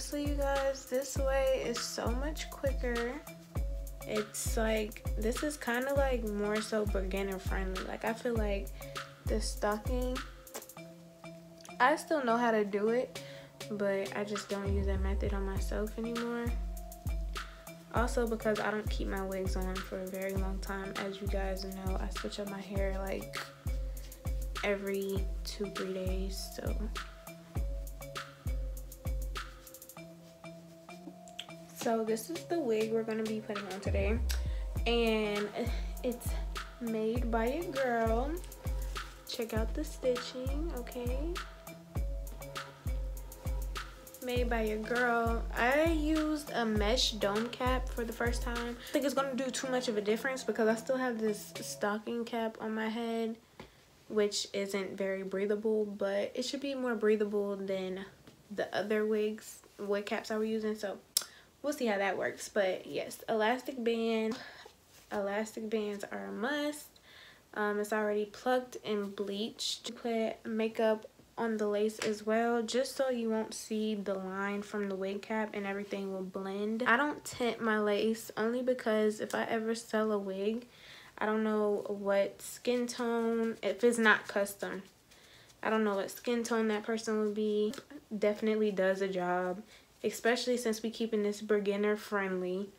honestly, you guys, this way is so much quicker. It's like, this is kind of like more so beginner friendly. Like, I feel like the stocking, I still know how to do it, but I just don't use that method on myself anymore. Also, because I don't keep my wigs on for a very long time. As you guys know, I switch up my hair like every 2-3 days, so this is the wig we're going to be putting on today, and it's made by a girl. Check out the stitching, okay? Made by a girl. I used a mesh dome cap for the first time. I think it's going to do too much of a difference because I still have this stocking cap on my head, which isn't very breathable, but it should be more breathable than the other wig caps I was using, so we'll see how that works. But yes, elastic bands are a must. It's already plucked and bleached. Put makeup on the lace as well, just so you won't see the line from the wig cap and everything will blend. I don't tint my lace only because if I ever sell a wig, I don't know what skin tone, if it's not custom, I don't know what skin tone that person would be. Definitely does a job, especially since we keeping this beginner friendly.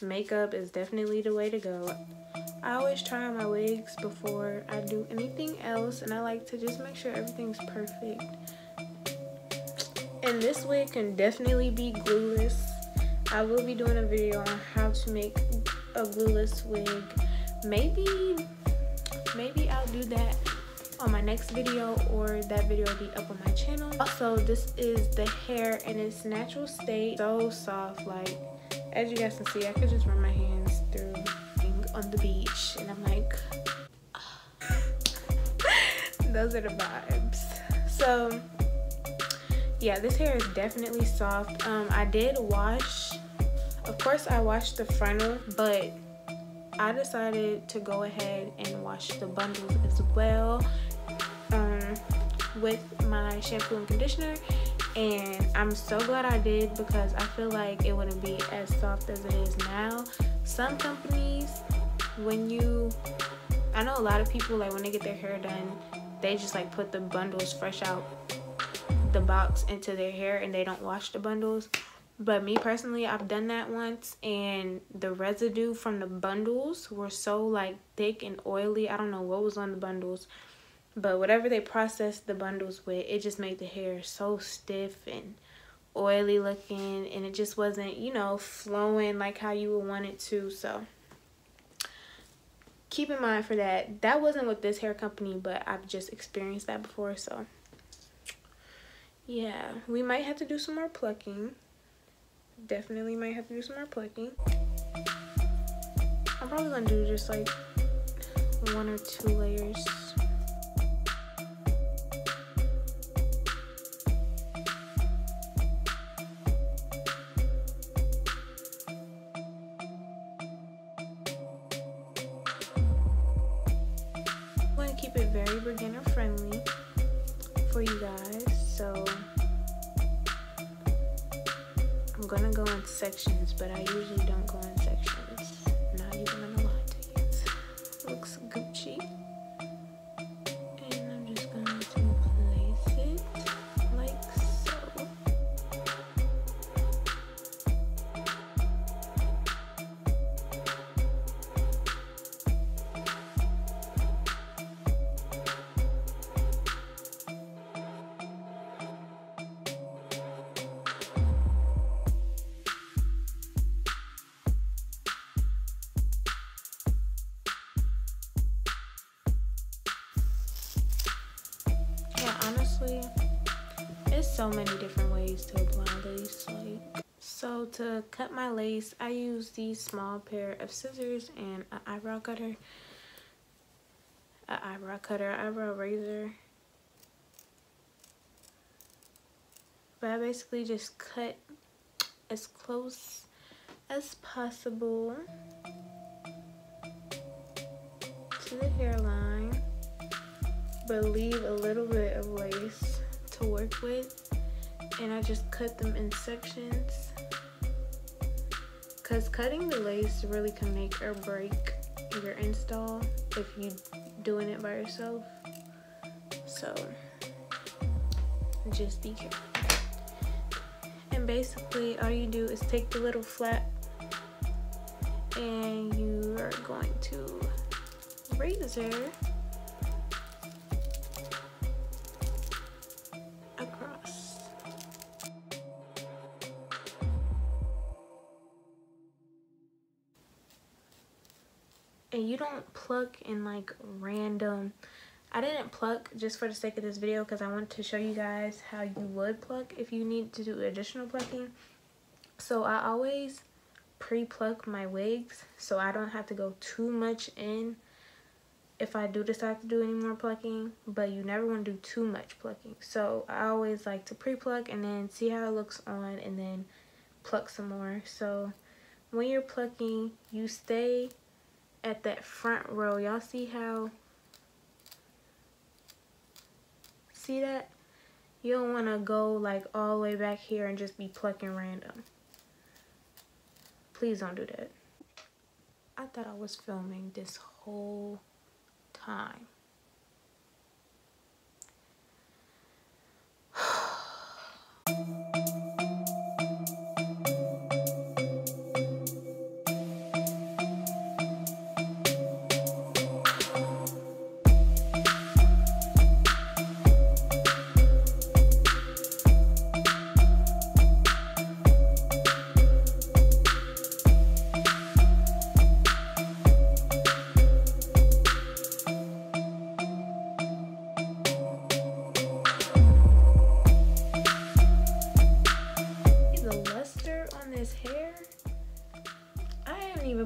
Makeup is definitely the way to go. I always try on my wigs before I do anything else, and I like to just make sure everything's perfect. And this wig can definitely be glueless. I will be doing a video on how to make a glueless wig. Maybe I'll do that on my next video, or that video will be up on my channel. Also, this is the hair in its natural state. So soft, like, as you guys can see, I could just run my hands through on the beach and I'm like, those are the vibes. So yeah, this hair is definitely soft. I did wash, of course I washed the frontal, but I decided to go ahead and wash the bundles as well with my shampoo and conditioner, and I'm so glad I did because I feel like it wouldn't be as soft as it is now. Some companies, I know a lot of people, like, when they get their hair done, they just like put the bundles fresh out the box into their hair and they don't wash the bundles. But me personally, I've done that once, and the residue from the bundles were so like thick and oily. I don't know what was on the bundles, but whatever they processed the bundles with, it just made the hair so stiff and oily looking, and it just wasn't, you know, flowing like how you would want it to. So keep in mind for that. That wasn't with this hair company, but I've just experienced that before. So yeah, we might have to do some more plucking. Definitely might have to do some more plucking. I'm probably gonna do just like 1 or 2 layers. I'm going to keep it very beginner friendly for you guys, so I'm gonna go in sections, but I usually don't go in sections. Not even gonna lie to you. Looks Gucci. And I'm just going to place it like so. Honestly, there's so many different ways to apply lace. Like, so to cut my lace, I use these small pair of scissors and an eyebrow razor. But I basically just cut as close as possible to the hairline, but leave a little bit of lace to work with. and I just cut them in sections, because cutting the lace really can make or break your install if you doing it by yourself. So just be careful. And basically all you do is take the little flap and you are going to razor across. And you don't pluck in like random. I didn't pluck just for the sake of this video because I wanted to show you guys how you would pluck if you need to do additional plucking. So I always pre-pluck my wigs so I don't have to go too much in if I do decide to do any more plucking, but you never want to do too much plucking. So I always like to pre-pluck and then see how it looks on and then pluck some more. So when you're plucking, you stay at that front row. Y'all see how, see that? You don't want to go like all the way back here and just be plucking random. Please don't do that. I thought I was filming this whole time.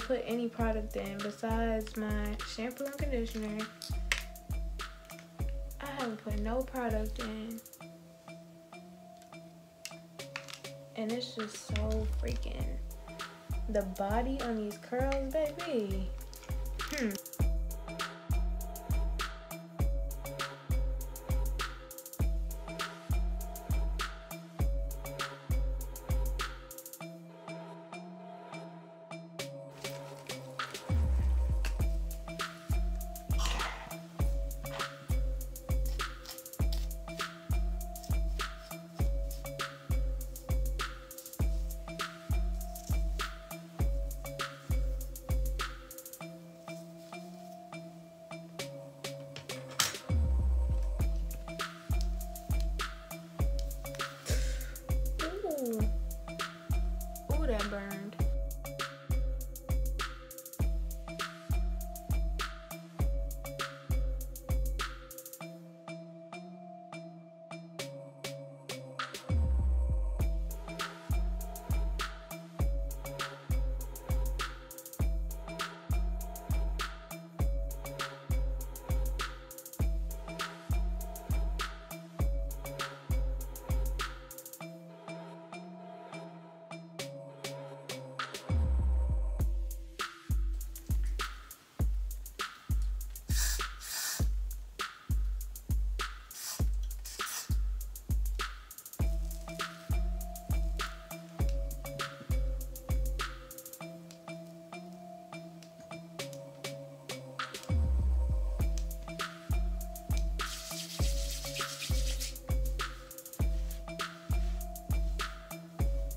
Put any product in besides my shampoo and conditioner. I haven't put no product in, and it's just so freaking the body on these curls, baby. Ooh, that burned.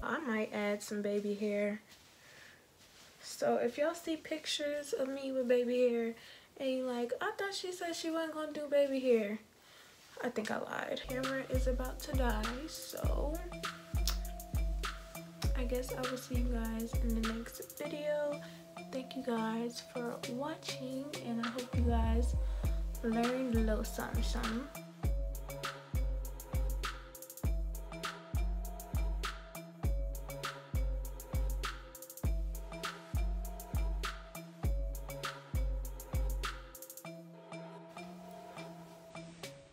I might add some baby hair. So if y'all see pictures of me with baby hair and you like, I thought she said she wasn't gonna do baby hair, I think I lied. Camera is about to die, so I guess I will see you guys in the next video. Thank you guys for watching, and I hope you guys learned a little something.